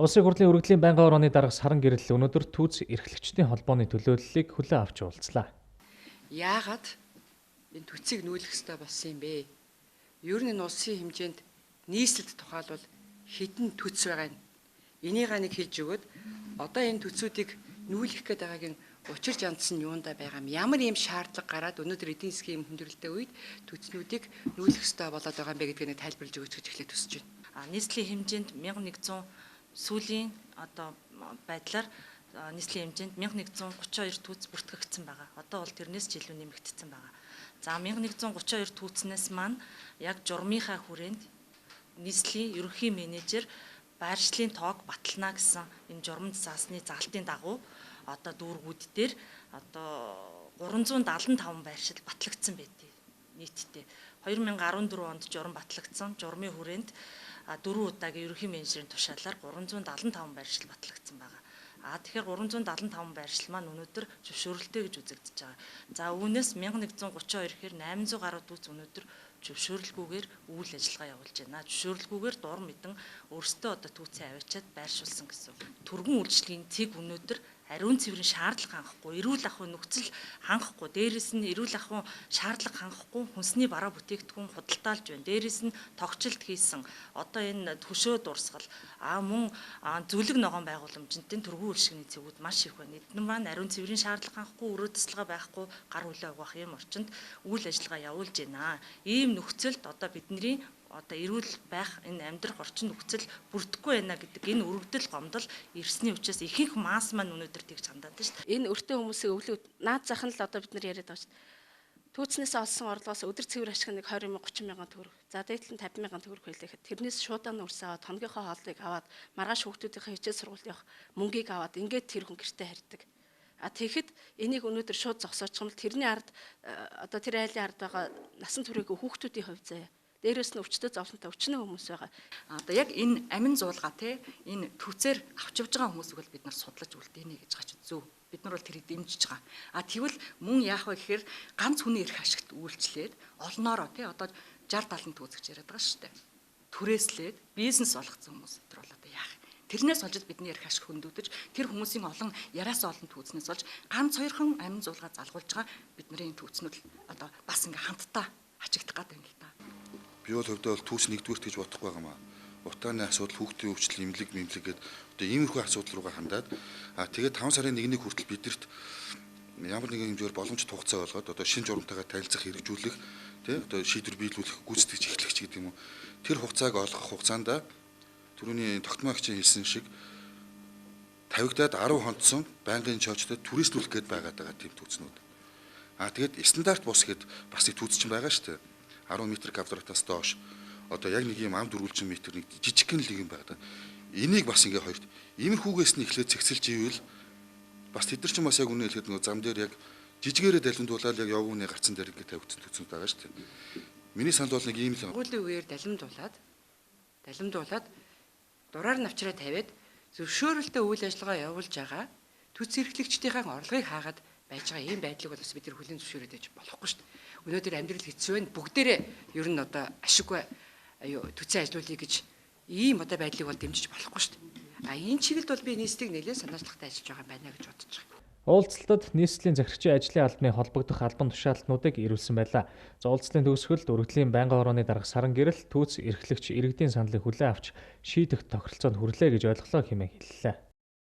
Улсын хурлын өргөдлийн байнгын орооны дарга Саран Гэрэл өнөөдөр түүц эрхлэгчдийн холбооны төлөөллийг хүлээн авч уулзлаа. Яагаад энэ төцийг нүүлэх ёстой болсон юм бэ? Ер нь энэ улсын хэмжээнд нийслэлд тухайлбал хэдэн төц байгаа юм. Энийг нэг хэлж өгөөд одоо энэ төцүүдийг нүүлэх гээд байгаагийн учир жанц нь юундаа байгаа юм? Ямар ийм шаардлага гараад өнөөдөр эдийн засгийн хүндрэлтэй үед төцнүүдийг нүүлэх ёстой болоод байгаа юм бэ гэдгийг тайлбарлаж өгөөч гэж эхлээд төсөж байна. Нийслэлийн хэмжээнд 1100 сүүлийн одоо байдлаар нийслэлийн хэмжээнд 1132 түүц бүртгэгдсэн байгаа. Одоо бол тэрнээс ч илүү нэмэгдсэн байгаа. За 1132 түүцнээс маань яг журмынхаа хүрээнд нийслэлийн ерөнхий менежер байршлын тоог батална гэсэн энэ журманд заасны заалтын дагуу одоо дүүргүүд дээр одоо 375 байршил батлагдсан байдгийг нийтдээ 2014 онд журам батлагдсан. Журмын хүрээнд 4 удаагийн ерөнхий менежерийн тушаалаар 375 байршил батлагдсан байгаа. Тэгэхээр 375 байршил маань өнөөдөр зөвшөөрөлтэй гэж үзэгдэж байгаа. За үүнээс 1132 гэхээр 800 гаруй түүц өнөөдөр зөвшөөрлгүйгээр үйл ажиллагаа явуулж байна. Зөвшөөрлгүйгээр дур мэдэн өөрсдөө одоо түүцээ аваачаад байршуулсан гэсэн. Түргэн үйлчлэгийн цэг өнөөдөр ариун цэврийн шаардлага хангахгүй, эрүүл ахуйн нөхцөл хангахгүй, дээрэс нь эрүүл ахуйн шаардлага хангахгүй хүнсний бараа бүтээгдэхүүн худалдаалж байна. Дээрэс нь тогтчлт хийсэн одоо энэ хөшөө дурсгал мөн зүлэг ногоон байгууламжтын түргэн үйлчлэгийн цэгүүд маш их байна. Эдгээр маань ариун цэврийн шаардлага хангахгүй, өрөө тасалгаа байхгүй, гар хүлээ угаах юм орчинд үйл ажиллагаа явуулж байна. Ийм нөхцөлд одоо бидний одоо эрүүл байх энэ амьдрах орчин нөхцөл бүрдэхгүй байна гэдэг энэ өргөдөл гомдол ирсний учраас ихэнх масс маань өнөөдөр тэгж хандаад байна шүү дээ. Энэ өртөө хүмүүсийн өвлөд наад зах нь л одоо бид нар яриад байгаа шүү дээ. Түүцнээс олсон орлогоос өдөр цэвэр ашиг нэг 20 мянган 30 мянган төгрөг. За дээдлэн 50 мянган төгрөг хэлэхэд тэрнээс шуудаан үрс аваад хоногийнхоо хоолыг аваад маргааш хүүхдүүдийнхээ хичээл сургалт явах мөнгийг аваад ингээд тэр хүн гэртээ харьдаг. Тэгэхэд энийг өнөөдөр шууд зогсоочих юм бол тэрний ард одоо тэр айлын ард байгаа насан туршийн хүүхдүүдийн хувь заяа. Дээрээс нь өвчтөд зовлонтой өчнөө хүмүүс байгаа. Одоо яг энэ амин зуулга энэ түүцээр авч явж байгаа хүмүүсийг бол бид нар судлаж үлдээнэ гэж гаж зөв. Бид нар бол тэрийг дэмжиж байгаа. Тэгвэл мөн яах вэ гэхээр ганц хүний эрх ашигт үйлчлээд олноороо одоо 60 70 түүцэж яриад байгаа шүү дээ. Түрээслээд бизнес олгоцсон хүмүүс тэр бол одоо яах. Тэрнээс олж бидний эрх ашиг хөндөгдөж тэр хүмүүсийн олон яраас олон түүцнээс олж ганц хоёрхан амин зуулга залгуулж байгаа бидний түүцнүүд одоо бас ингээ хамтдаа ачигдах гэдэг юм л та. Би бол хувьдаа бол түүс нэгдүгürt гэж бодохгүй байгаа маа. Утааны асуудал, хүүхдийн өвчлөл, имлэг гэдэг одоо иймэрхүү асуудал руугаа хандаад тэгээд 5 сарын 1-ний хүртэл бидэрт ямар нэгэн хэмжээгээр боломжит хугацаа болгоод одоо шинэ журамтайгаа танилцах, хэрэгжүүлэх, одоо шийдвэр биелүүлэх, гүйцэтгэж эхлэх гэдэг юм уу. Тэр хугацааг олгох хугацаанд түрүүний тогтмоогчийн хэлсэн шиг тавигдаад 10 хонцсон байнгын чоочдод түрээслүүлэх гээд байгаад байгаа тийм түүцнүүд. Тэгээд стандарт бус гэд бас нэг түүц чинь байгаа шүү дээ. 10 м квадратаас доош одоо яг нэг юм ам дөрвөлжин метр нэг жижигхэн л юм байна. Энийг бас ингээ хоёрт иймэрхүүгээс нь эхлээд цэгцэлж ивэл бас тэд нар ч бас яг үнэ хэлэхэд нөгөө зам дээр яг жижигээрээ далимдуулаад яг явгууны гарцсан дээр ингээ тавигдсан төцөнд байгаа шүү дээ. Миний санал бол нэг ийм л. Уулын үеэр далимдуулаад дураар навчраа тавиад зөвшөөрөлтөй үйл ажиллагаа явуулж байгаа төц эрхлэгчдийн орлогыг хаагаад байж байгаа ийм байдлыг бол бас бид нар хүлээн зөвшөөрөөд байж болохгүй шүү дээ. Өнөөдөр амьдрал хэцүү байна. Бүгдээрээ ер нь одоо ашиггүй төцөө ажилуулъя гэж ийм одоо байдлыг бол дэмжиж болохгүй шүү дээ. Энэ чиглэлд бол би нийслэлийг нэлээд санаачлахтай ажиллаж байгаа юм байна гэж бодож байгаа. Уулзалтад нийслэлийн захирагчийн ажлын албаны холбогдох албан тушаалтнуудыг ирүүлсэн байлаа. Уулзалтын төгсгөлд өргөдлийн байнгын орооны дарга Саран Гэрэл түүц эрхлэгч иргэдийн саналыг хүлээн авч шийдэх тохиролцоонд хүрлээ гэж ойлголоо хэмээн хэллээ.